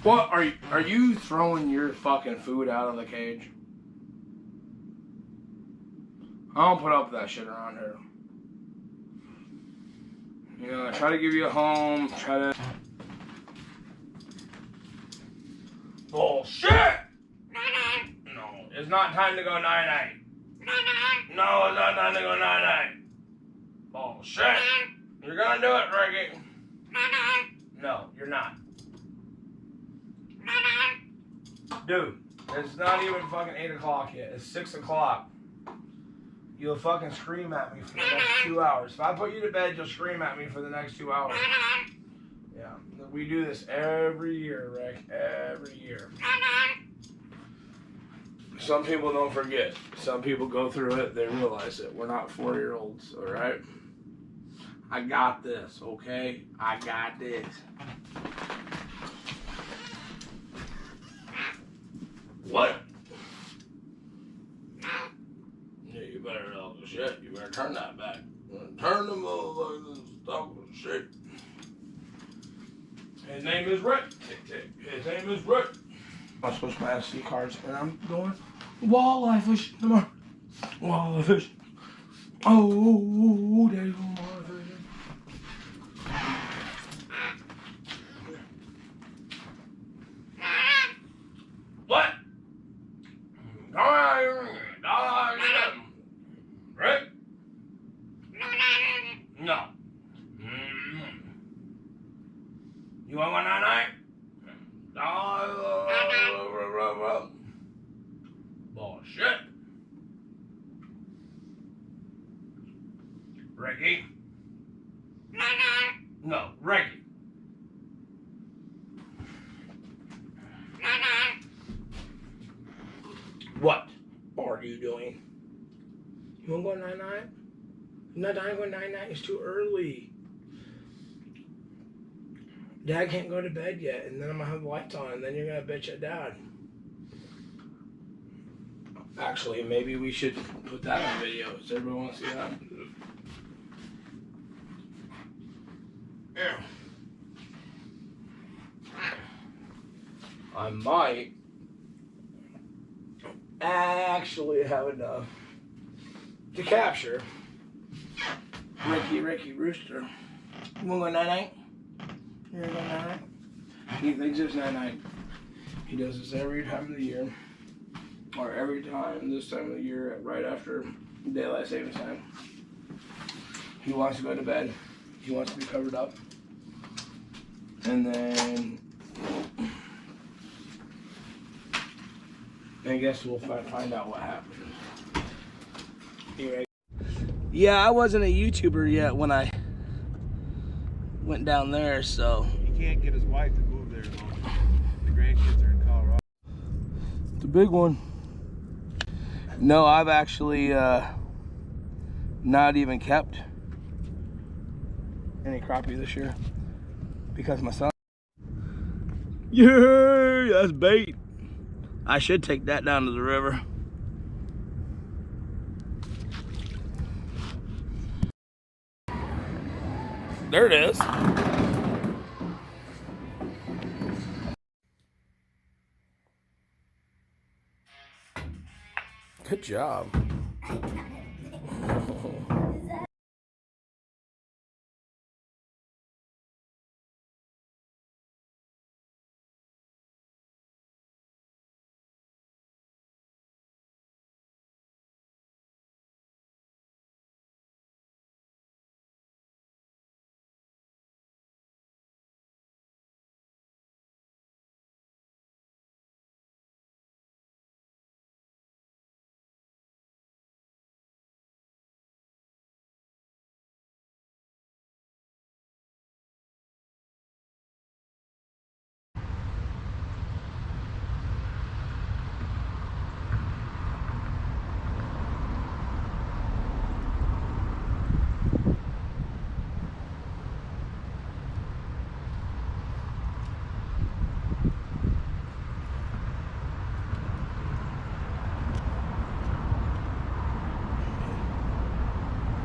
What are you throwing your fucking food out of the cage? I don't put up with that shit around here. You know, I try to give you a home, try to... Bullshit! No, it's not time to go night-night. No, it's not time to go night-night. Bullshit! You're gonna do it, Ricky. No, you're not. Dude, it's not even fucking 8 o'clock yet. It's 6 o'clock. You'll fucking scream at me for the next 2 hours. If I put you to bed, you'll scream at me for the next 2 hours. Yeah, we do this every year, Rick. Every year. Some people don't forget. Some people go through it, they realize it. We're not 4-year-olds, alright? I got this, okay? I got this. What? Yeah, you better shit. You better turn that back. Turn the motherfucker and stop with shit. His name is Rick. Tick tick. His name is Rick. I'm supposed to my SD cards and I'm going walleye fishing tomorrow. Walleye fishing. Oh, there's walleye fishing. What? Rick? No. You want one night? Bullshit. Ricky? No, Ricky. What are you doing? You want to go night-night? You're not dying to go night-night. It's too early. Dad can't go to bed yet, and then I'm going to have the lights on, and then you're going to bitch at Dad. Actually, maybe we should put that on video. Does everybody want to see that? Yeah. I might actually have enough to capture Ricky Rooster. You wanna go night-night? You wanna go night-night? He thinks it's night-night. He does this every time of the year. Or every time this time of the year, right after daylight savings time. He wants to go to bed. He wants to be covered up. And then I guess we'll find out what happened. You ready? Yeah, I wasn't a YouTuber yet when I went down there, so. He can't get his wife to move there though. The grandkids are in Colorado. The big one. No, I've actually not even kept any crappie this year because my son. Yeah, that's bait. I should take that down to the river. There it is. Good job.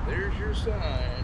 There's your sign.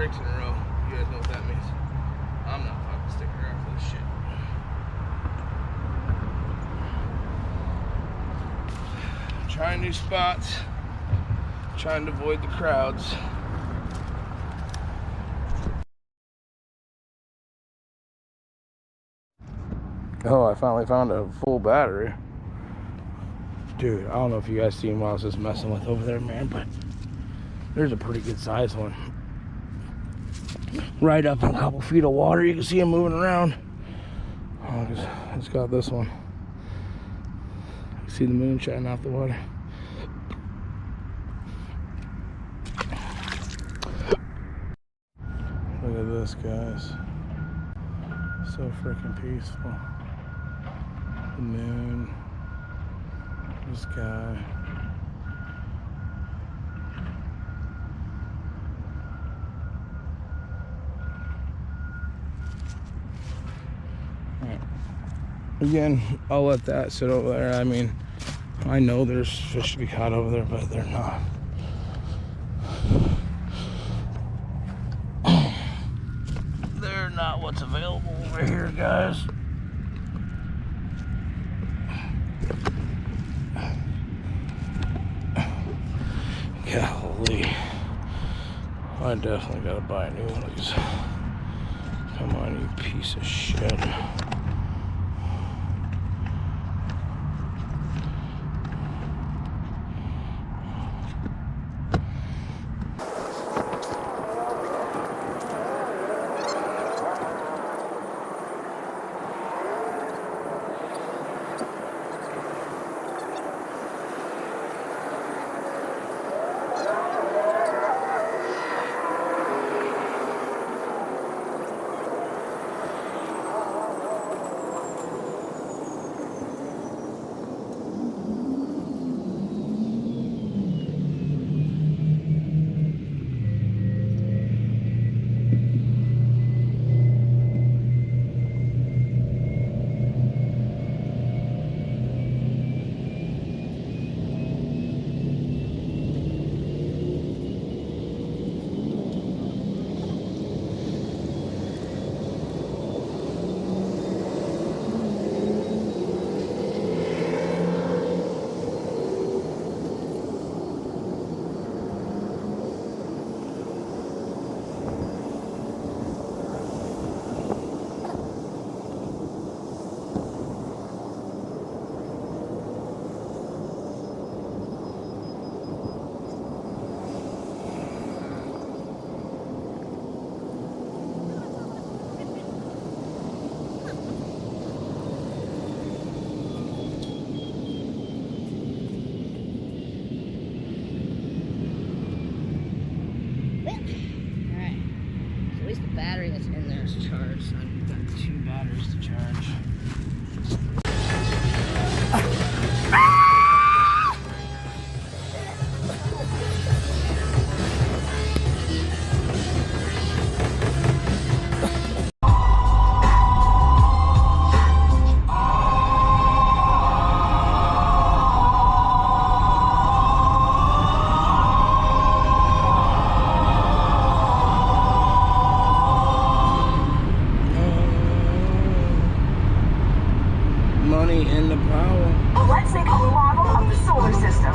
bricks in a row. You guys know what that means. I'm not fucking sticking around for this shit. Trying new spots. Trying to avoid the crowds. Oh, I finally found a full battery. Dude, I don't know if you guys seen what I was just messing with over there, man, but there's a pretty good sized one. Right up in a couple feet of water. You can see him moving around. Oh, it's got this one. You see the moon shining off the water. Look at this, guys. So freaking peaceful. The moon. The sky. Alright. Again, I'll let that sit over there. I mean, I know there's fish to be caught over there, but they're not. They're not what's available over here, guys. Golly. I definitely gotta buy a new one of these. Come on, you piece of shit. Battery that's in there is charged, so I've got 2 batteries to charge. Money in the power. Let's make a model of the solar system.